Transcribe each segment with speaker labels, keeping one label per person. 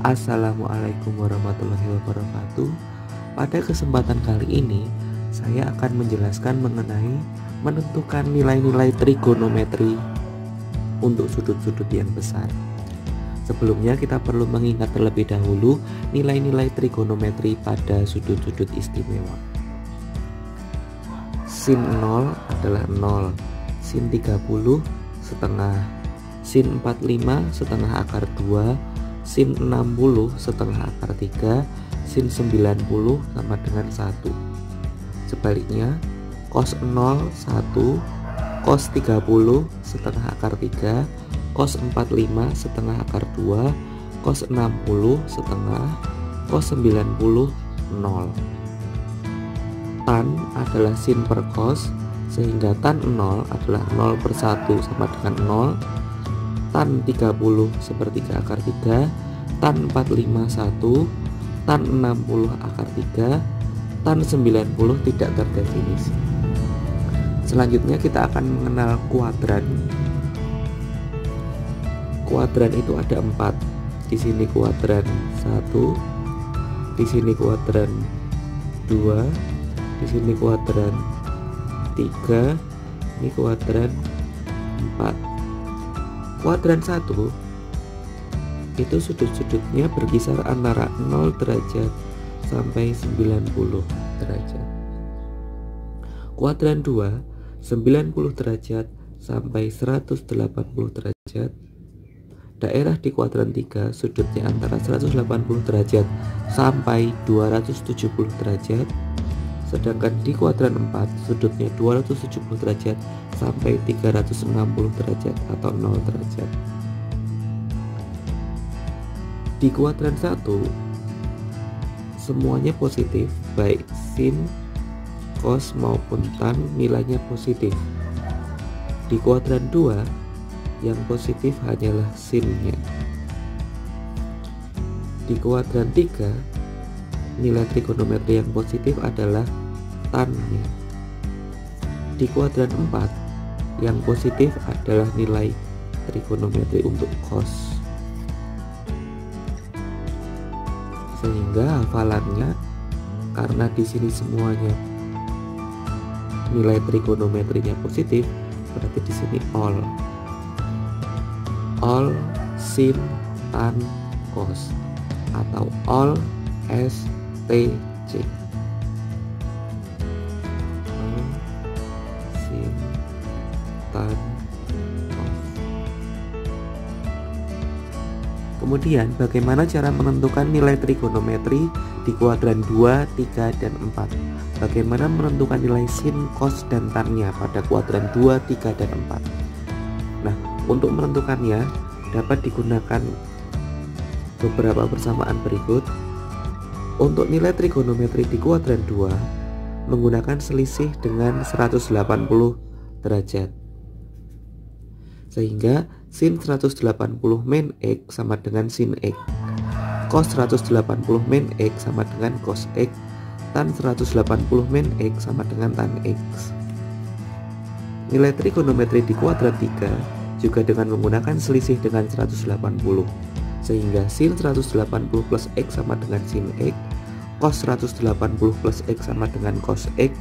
Speaker 1: Assalamualaikum warahmatullahi wabarakatuh. Pada kesempatan kali ini saya akan menjelaskan mengenai menentukan nilai-nilai trigonometri untuk sudut-sudut yang besar. Sebelumnya kita perlu mengingat terlebih dahulu nilai-nilai trigonometri pada sudut-sudut istimewa. Sin 0 adalah 0, sin 30 setengah, sin 45 setengah akar 2, sin 60 setengah akar 3, sin 90 sama dengan 1. Sebaliknya, cos 0 1, cos 30 setengah akar 3, cos 45 setengah akar 2, cos 60 setengah, cos 90 0. Tan adalah sin per cos, sehingga tan 0 adalah 0 per 1 sama dengan 0. Tan 30 sepertiga akar 3, tan 45 1, tan 60 akar 3, tan 90 tidak terdefinisi. Selanjutnya kita akan mengenal kuadran. Kuadran itu ada 4. Di sini kuadran 1, di sini kuadran 2, di sini kuadran 3, ini kuadran 4. Kuadran 1 itu sudut-sudutnya berkisar antara 0 derajat sampai 90 derajat. Kuadran 2 90 derajat sampai 180 derajat. Daerah di kuadran 3 sudutnya antara 180 derajat sampai 270 derajat. Sedangkan di kuadran 4 sudutnya 270 derajat sampai 360 derajat atau 0 derajat. Di kuadran 1 semuanya positif, baik sin, cos maupun tan nilainya positif. Di kuadran 2 yang positif hanyalah sinnya. Di kuadran 3 nilai trigonometri yang positif adalah tannya. Di kuadran 4 yang positif adalah nilai trigonometri untuk cos. Sehingga hafalannya, karena di sini semuanya nilai trigonometrinya positif, berarti di sini all sin tan cos atau all STC. Sin tan cos. Kemudian bagaimana cara menentukan nilai trigonometri di kuadran 2, 3, dan 4? Bagaimana menentukan nilai sin, cos, dan tannya pada kuadran 2, 3, dan 4? Nah, untuk menentukannya dapat digunakan beberapa persamaan berikut. Untuk nilai trigonometri di kuadran 2 menggunakan selisih dengan 180 derajat. Sehingga sin 180 min X sama dengan sin X, cos 180 min X sama dengan cos X, tan 180 min X sama dengan tan X. Nilai trigonometri di kuadran 3 juga dengan menggunakan selisih dengan 180, sehingga sin 180 plus X sama dengan sin X, cos 180 plus X sama dengan cos X,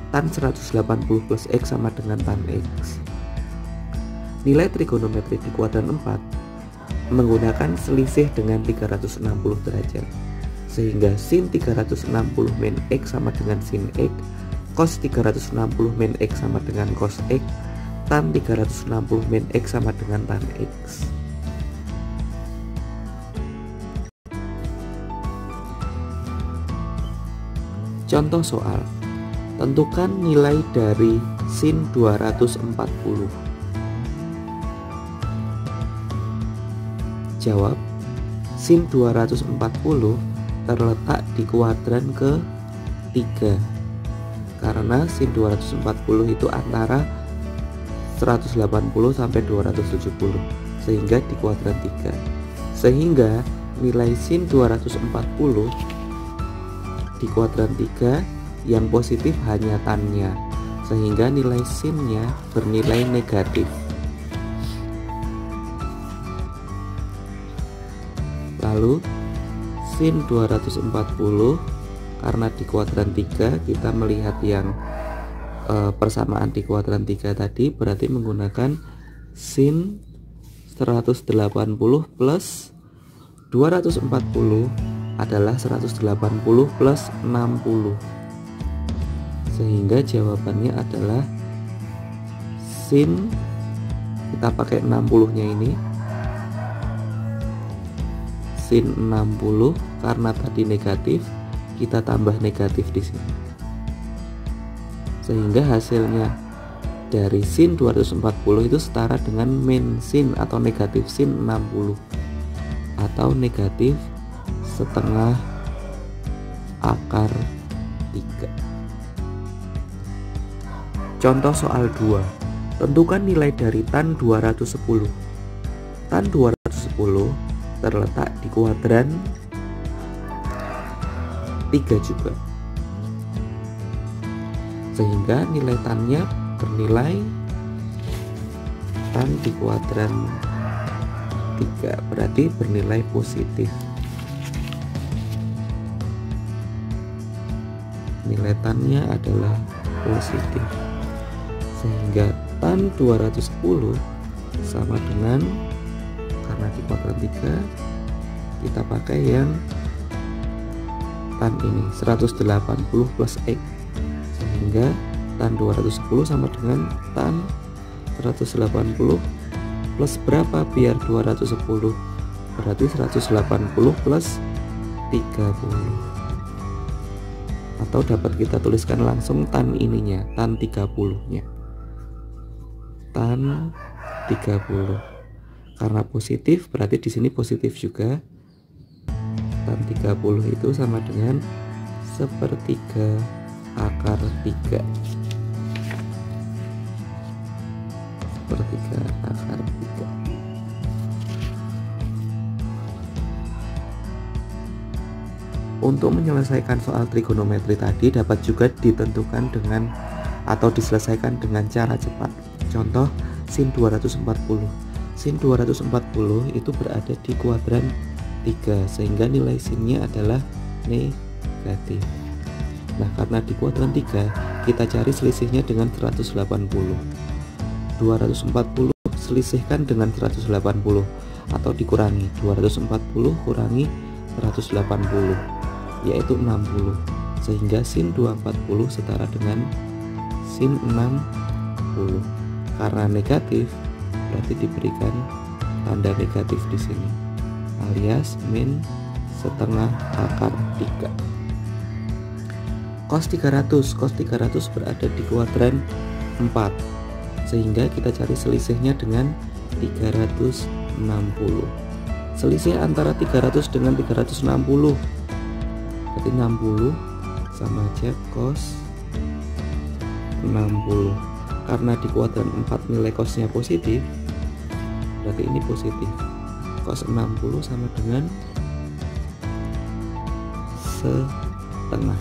Speaker 1: tan 180 plus X sama dengan tan X. Nilai trigonometri di kuadran 4 menggunakan selisih dengan 360 derajat, sehingga sin 360 min X sama dengan sin X, cos 360 min X sama dengan cos X, tan 360 min X sama dengan tan X. Contoh soal, tentukan nilai dari sin 240. Jawab, sin 240 terletak di kuadran ke-3, karena sin 240 itu antara 180 sampai 270, sehingga di kuadran 3. Sehingga nilai sin 240 di kuadran 3 yang positif hanya tannya, sehingga nilai sinnya bernilai negatif. Lalu sin 240, karena di kuadran 3 kita melihat yang persamaan di kuadran 3 tadi, berarti menggunakan sin 180 plus 240 adalah 180 plus 60, sehingga jawabannya adalah sin, kita pakai 60 nya ini, sin 60, karena tadi negatif kita tambah negatif di sini, sehingga hasilnya dari sin 240 itu setara dengan min sin atau negatif sin 60 atau negatif setengah akar 3. Contoh soal 2. Tentukan nilai dari tan 210. Tan 210 terletak di kuadran 3 juga, sehingga nilai tannya bernilai tan di kuadran 3, berarti bernilai positif. Nilai tannya adalah positif, sehingga tan 210 sama dengan, karena di kuadran 3 kita pakai yang tan ini 180 plus X, sehingga tan 210 sama dengan tan 180 plus berapa biar 210, berarti 180 plus 30, atau dapat kita tuliskan langsung tan ininya, tan 30 nya, tan 30, karena positif berarti di sini positif juga. Tan 30 itu sama dengan 1/3 akar 3, 1/3 akar 3. Untuk menyelesaikan soal trigonometri tadi dapat juga ditentukan dengan atau diselesaikan dengan cara cepat. Contoh sin 240. Sin 240 itu berada di kuadran 3, sehingga nilai sinnya adalah negatif. Nah, karena di kuadran 3 kita cari selisihnya dengan 180. 240 selisihkan dengan 180 atau dikurangi 240 kurangi 180, yaitu 60, sehingga sin 240 setara dengan sin 60. Karena negatif berarti diberikan tanda negatif di sini, alias min setengah akar 3. Cos 300 berada di kuadran 4, sehingga kita cari selisihnya dengan 360. Selisih antara 300 dengan 360, berarti 60 sama aja cos 60. Karena di kuadran 4 nilai cosnya positif, berarti ini positif. Cos 60 sama dengan setengah.